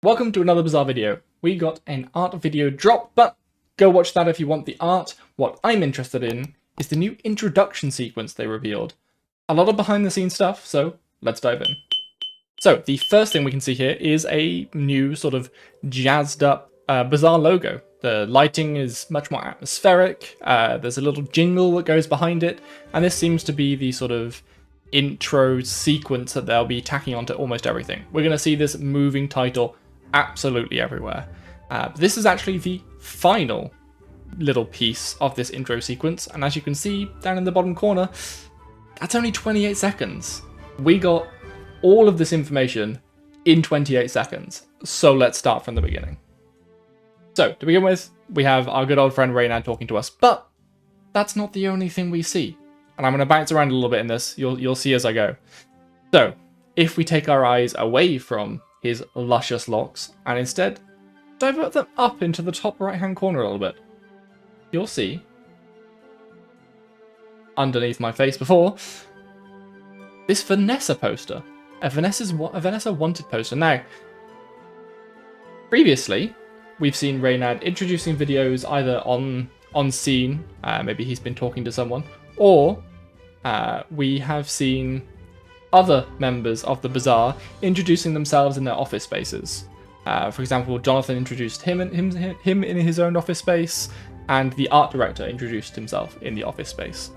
Welcome to another Bazaar video. We got an art video drop, but go watch that if you want the art. What I'm interested in is the new introduction sequence they revealed. A lot of behind the scenes stuff, so let's dive in. So the first thing we can see here is a new sort of jazzed up Bazaar logo. The lighting is much more atmospheric, there's a little jingle that goes behind it, and this seems to be the sort of intro sequence that they'll be tacking onto almost everything. We're going to see this moving title absolutely everywhere. This is actually the final little piece of this intro sequence, and as you can see down in the bottom corner, that's only 28 seconds. We got all of this information in 28 seconds, so let's start from the beginning. So, to begin with, we have our good old friend Reynad talking to us, but that's not the only thing we see. And I'm going to bounce around a little bit in this, you'll see as I go. So, if we take our eyes away from his luscious locks, and instead divert them up into the top right hand corner a little bit, you'll see, underneath my face before, this Vanessa poster. A Vanessa wanted poster. Now, previously, we've seen Reynad introducing videos either on scene, maybe he's been talking to someone, or we have seen other members of the Bazaar introducing themselves in their office spaces. For example, Jonathan introduced him in his own office space, and the art director introduced himself in the office space.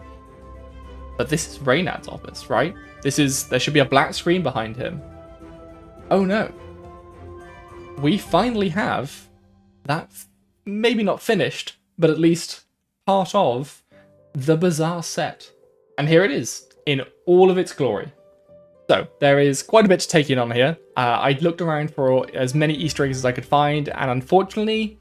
But this is Reynad's office, right? There should be a black screen behind him. Oh no. We finally have that, maybe not finished, but at least part of the Bazaar set. And here it is, in all of its glory. So, there is quite a bit to take in on here. I looked around for as many Easter eggs as I could find, and unfortunately,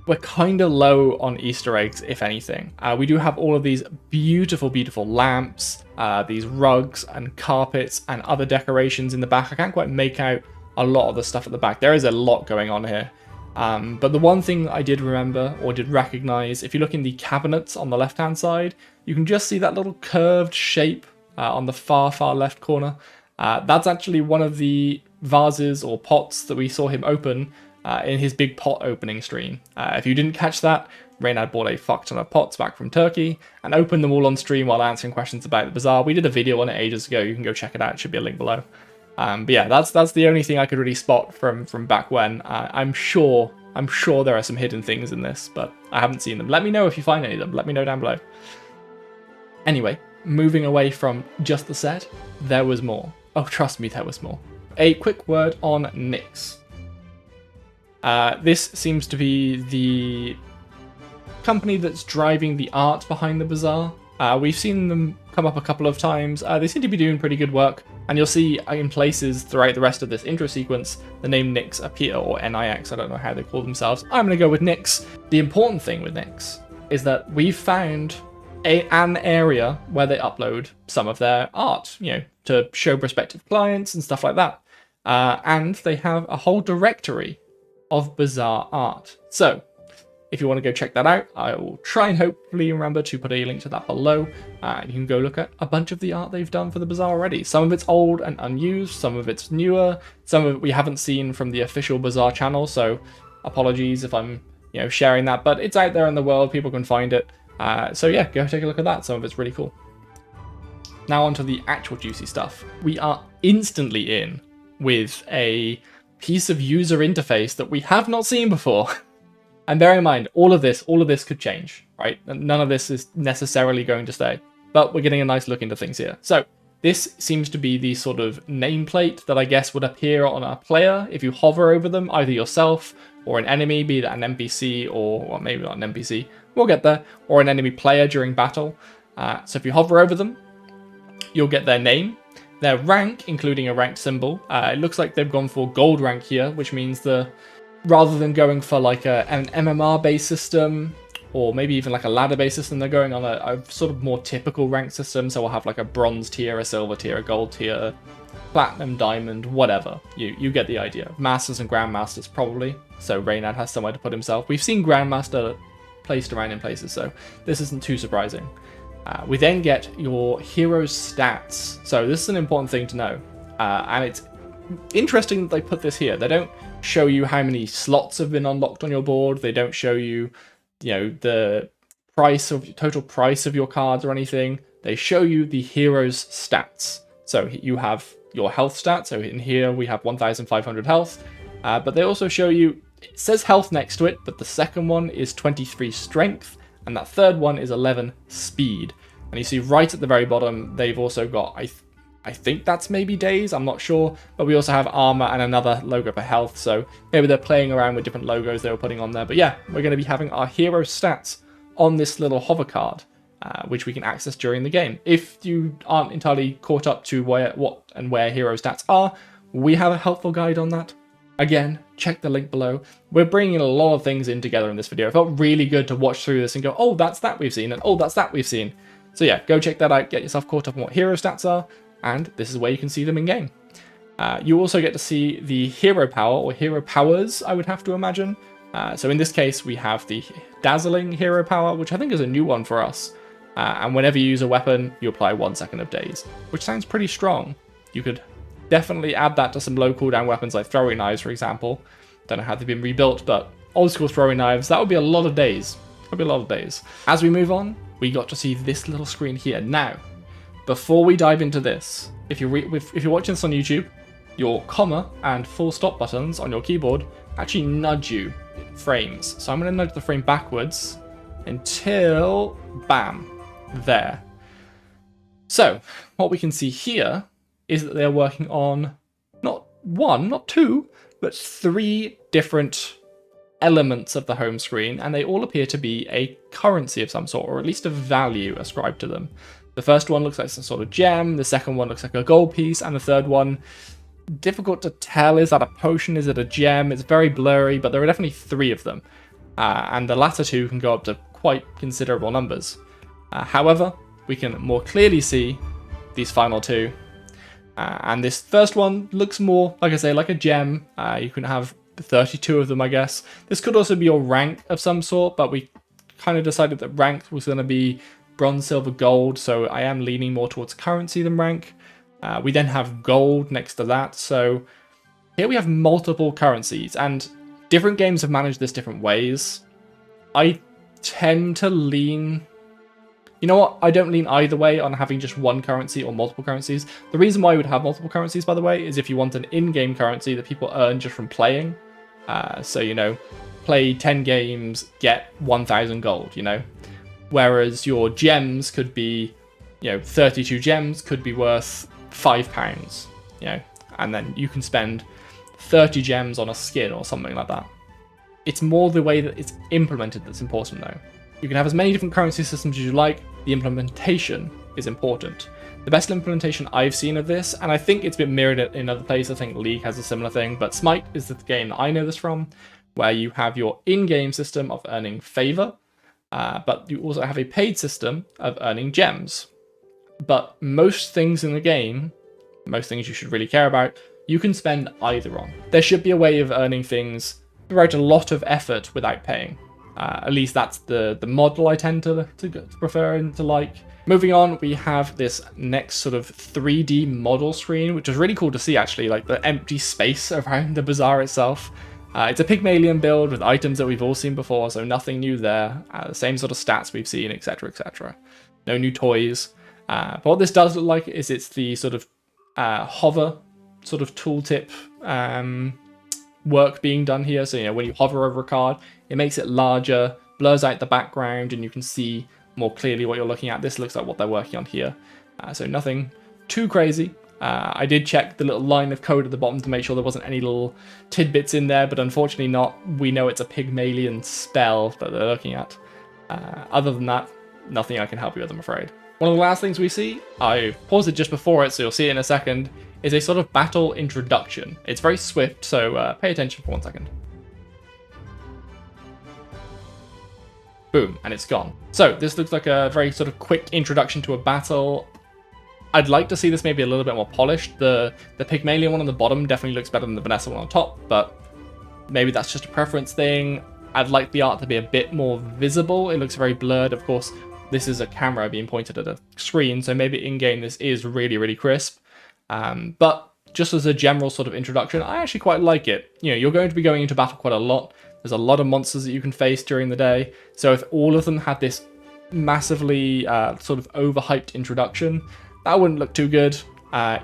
we're kind of low on Easter eggs, if anything. We do have all of these beautiful, beautiful lamps, these rugs and carpets and other decorations in the back. I can't quite make out a lot of the stuff at the back. There is a lot going on here. But the one thing I did remember, or did recognize, if you look in the cabinets on the left-hand side, you can just see that little curved shape on the far left corner. That's actually one of the vases or pots that we saw him open in his big pot opening stream. If you didn't catch that, Reynad bought a fuck ton of pots back from Turkey and opened them all on stream while answering questions about the Bazaar. We did a video on it ages ago, you can go check it out, it should be a link below. But yeah, that's the only thing I could really spot from back when. I'm sure there are some hidden things in this, but I haven't seen them. Let me know if you find any of them. Let me know down below. Anyway, moving away from just the set, there was more. Oh, trust me, there was more. A quick word on Nyx. This seems to be the company that's driving the art behind the Bazaar. We've seen them come up a couple of times. They seem to be doing pretty good work. And you'll see in places throughout the rest of this intro sequence, the name Nyx appear, or Nix, I don't know how they call themselves. I'm going to go with Nyx. The important thing with Nyx is that we've found an area where they upload some of their art, to show prospective clients and stuff like that. And they have a whole directory of Bazaar art. So, if you want to go check that out, I will try and hopefully remember to put a link to that below. You can go look at a bunch of the art they've done for the Bazaar already. Some of it's old and unused, some of it's newer, some of it we haven't seen from the official Bazaar channel, so apologies if I'm sharing that, but it's out there in the world, people can find it. So yeah, go take a look at that, some of it's really cool. Now onto the actual juicy stuff. We are instantly in with a piece of user interface that we have not seen before. And bear in mind, all of this could change, right? None of this is necessarily going to stay, but we're getting a nice look into things here. So this seems to be the sort of nameplate that I guess would appear on a player if you hover over them, either yourself or an enemy, be that an NPC or well, maybe not an NPC, we'll get there, or an enemy player during battle. So if you hover over them, you'll get their name, their rank, including a ranked symbol. It looks like they've gone for gold rank here, which means rather than going for like an MMR-based system, or maybe even like a ladder-based system, they're going on a sort of more typical rank system. So we'll have like a bronze tier, a silver tier, a gold tier, platinum, diamond, whatever. You get the idea. Masters and Grandmasters probably. So Reynad has somewhere to put himself. We've seen Grandmaster placed around in places, so this isn't too surprising. We then get your hero's stats. So this is an important thing to know. And it's interesting that they put this here. They don't show you how many slots have been unlocked on your board. They don't show you, the total price of your cards or anything. They show you the hero's stats. So you have your health stats. So in here we have 1,500 health, but they also show you, it says health next to it, but the second one is 23 strength, and that third one is 11 speed. And you see right at the very bottom, they've also got, I think that's maybe days, I'm not sure, but we also have armor and another logo for health, so maybe they're playing around with different logos they were putting on there. But yeah, we're going to be having our hero stats on this little hover card, which we can access during the game. If you aren't entirely caught up to what and where hero stats are, we have a helpful guide on that. Again, check the link below. We're bringing a lot of things in together in this video. It felt really good to watch through this and go, oh, that's that we've seen, and oh, that's that we've seen. So yeah, go check that out, get yourself caught up on what hero stats are, and this is where you can see them in game. You also get to see the hero power, or hero powers, I would have to imagine. So in this case, we have the dazzling hero power, which I think is a new one for us. And whenever you use a weapon, you apply 1 second of daze, which sounds pretty strong. You could definitely add that to some low cooldown weapons like throwing knives, for example. Don't know how they've been rebuilt, but old school throwing knives, that would be a lot of days. That would be a lot of days. As we move on, we got to see this little screen here. Now, before we dive into this, if you're watching this on YouTube, your comma and full stop buttons on your keyboard actually nudge you in frames. So I'm going to nudge the frame backwards until, bam, there. So what we can see here is that they're working on not one, not two, but 3 different elements of the home screen, and they all appear to be a currency of some sort, or at least a value ascribed to them. The first one looks like some sort of gem, the second one looks like a gold piece, and the third one, difficult to tell, is that a potion, is it a gem? It's very blurry, but there are definitely 3 of them, and the latter 2 can go up to quite considerable numbers. However, we can more clearly see these final 2, and this first one looks more, like I say, like a gem. You can have 32 of them, I guess. This could also be your rank of some sort, but we kind of decided that rank was going to be bronze, silver, gold, so I am leaning more towards currency than rank. We then have gold next to that, so here we have multiple currencies, and different games have managed this different ways. I tend to lean... You know what? I don't lean either way on having just one currency or multiple currencies. The reason why you would have multiple currencies, by the way, is if you want an in-game currency that people earn just from playing. So, play 10 games, get 1,000 gold, Whereas your gems could be, 32 gems could be worth £5, and then you can spend 30 gems on a skin or something like that. It's more the way that it's implemented that's important, though. You can have as many different currency systems as you like, the implementation is important. The best implementation I've seen of this, and I think it's been mirrored in other places, I think League has a similar thing, but Smite is the game that I know this from, where you have your in-game system of earning favor, but you also have a paid system of earning gems. But most things in the game, most things you should really care about, you can spend either on. There should be a way of earning things without a lot of effort without paying. At least that's the model I tend to prefer and to like. Moving on, we have this next sort of 3D model screen, which is really cool to see actually, like the empty space around the bazaar itself. It's a Pygmalion build with items that we've all seen before, so nothing new there. The same sort of stats we've seen, etc, etc. No new toys. But what this does look like is it's the sort of hover sort of tooltip work being done here. So, when you hover over a card, it makes it larger, blurs out the background, and you can see more clearly what you're looking at. This looks like what they're working on here. So nothing too crazy. I did check the little line of code at the bottom to make sure there wasn't any little tidbits in there, but unfortunately not. We know it's a Pygmalion spell that they're looking at. Other than that, nothing I can help you with, I'm afraid. One of the last things we see, I paused it just before it, so you'll see it in a second, is a sort of battle introduction. It's very swift, so pay attention for 1 second. Boom, and it's gone. So this looks like a very sort of quick introduction to a battle. I'd like to see this maybe a little bit more polished. The Pygmalion one on the bottom definitely looks better than the Vanessa one on top, but maybe that's just a preference thing. I'd like the art to be a bit more visible. It looks very blurred. Of course, this is a camera being pointed at a screen, so maybe in-game this is really, really crisp. But just as a general sort of introduction, I actually quite like it. You know, you're going to be going into battle quite a lot. There's a lot of monsters that you can face during the day. So if all of them had this massively sort of overhyped introduction, that wouldn't look too good.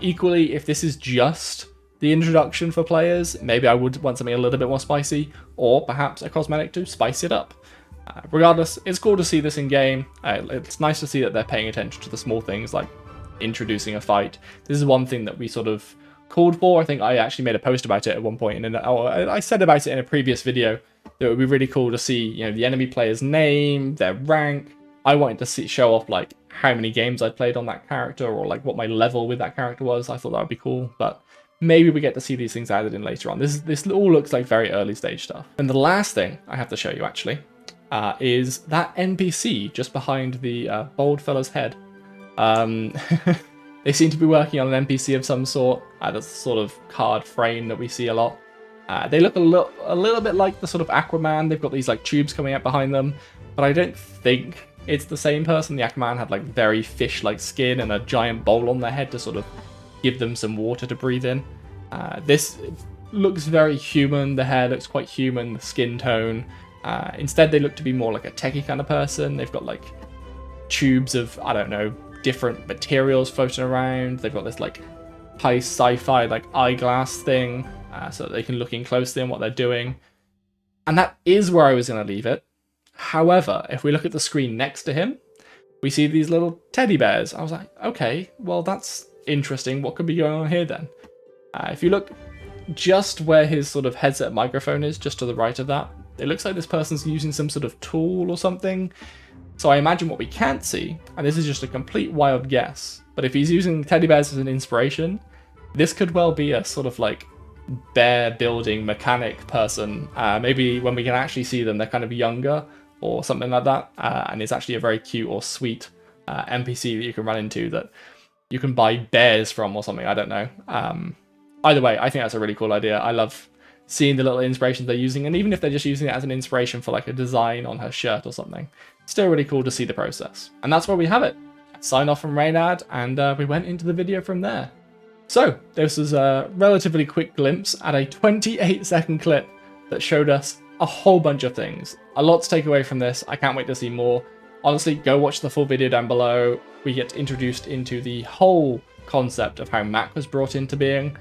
Equally, if this is just the introduction for players, maybe I would want something a little bit more spicy, or perhaps a cosmetic to spice it up. Regardless, it's cool to see this in game. It's nice to see that they're paying attention to the small things like introducing a fight. This is one thing that we sort of called for. I think I actually made a post about it at one point, and I said about it in a previous video that it would be really cool to see, you know, the enemy player's name, their rank. I wanted to show off like how many games I'd played on that character, or like what my level with that character was. I thought that would be cool, but maybe we get to see these things added in later on. This all looks like very early stage stuff. And the last thing I have to show you actually is that NPC just behind the bald fella's head. They seem to be working on an NPC of some sort. That's the sort of card frame that we see a lot. They look a little bit like the sort of Aquaman. They've got these like tubes coming out behind them, but I don't think it's the same person. The Aquaman had like very fish-like skin and a giant bowl on their head to sort of give them some water to breathe in. This looks very human. The hair looks quite human, the skin tone. Instead, they look to be more like a techie kind of person. They've got like tubes of, I don't know, different materials floating around. They've got this like high sci-fi like eyeglass thing, so that they can look in closely on what they're doing. And that is where I was going to leave it. However, if we look at the screen next to him, we see these little teddy bears. I was like, okay, well, that's interesting. What could be going on here then? If you look just where his sort of headset microphone is, just to the right of that, it looks like this person's using some sort of tool or something. So I imagine what we can't see, and this is just a complete wild guess, but if he's using teddy bears as an inspiration, this could well be a sort of like bear building mechanic person. Maybe when we can actually see them, they're kind of younger or something like that, and it's actually a very cute or sweet NPC that you can run into that you can buy bears from or something. I don't know. Either way, I think that's a really cool idea. I love seeing the little inspirations they're using, and even if they're just using it as an inspiration for like a design on her shirt or something, still really cool to see the process. And that's where we have it. Sign off from Reynad, and we went into the video from there. So this was a relatively quick glimpse at a 28-second clip that showed us a whole bunch of things. A lot to take away from this. I can't wait to see more. Honestly, go watch the full video down below. We get introduced into the whole concept of how Mac was brought into being,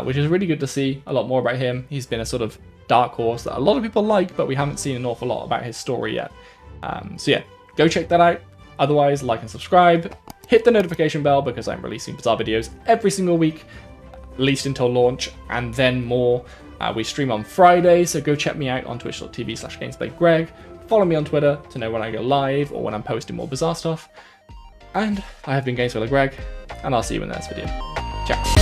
which is really good to see a lot more about him. He's been a sort of dark horse that a lot of people like, but we haven't seen an awful lot about his story yet. So yeah, go check that out. Otherwise, like and subscribe. Hit the notification bell because I'm releasing Bazaar videos every single week, at least until launch, and then more. We stream on Friday, so go check me out on twitch.tv/GamesPlayGreg. Follow me on Twitter to know when I go live or when I'm posting more Bazaar stuff. And I have been GamesPlayGreg, and I'll see you in the next video. Ciao.